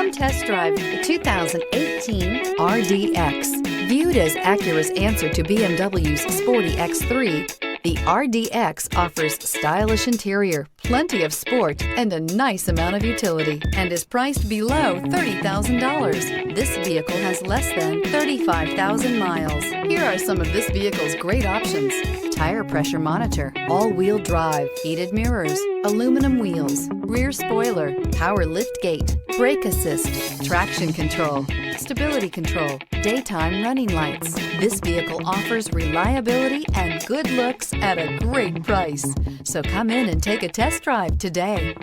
Come test drive the 2018 RDX. Viewed as Acura's answer to BMW's sporty X3, the RDX offers stylish interior, plenty of sport, and a nice amount of utility, and is priced below $30,000. This vehicle has less than 35,000 miles. Here are some of this vehicle's great options: tire pressure monitor, all-wheel drive, heated mirrors, aluminum wheels, rear spoiler, power liftgate, brake assist, traction control, stability control, daytime running lights. This vehicle offers reliability and good looks at a great price. So come in and take a test drive today.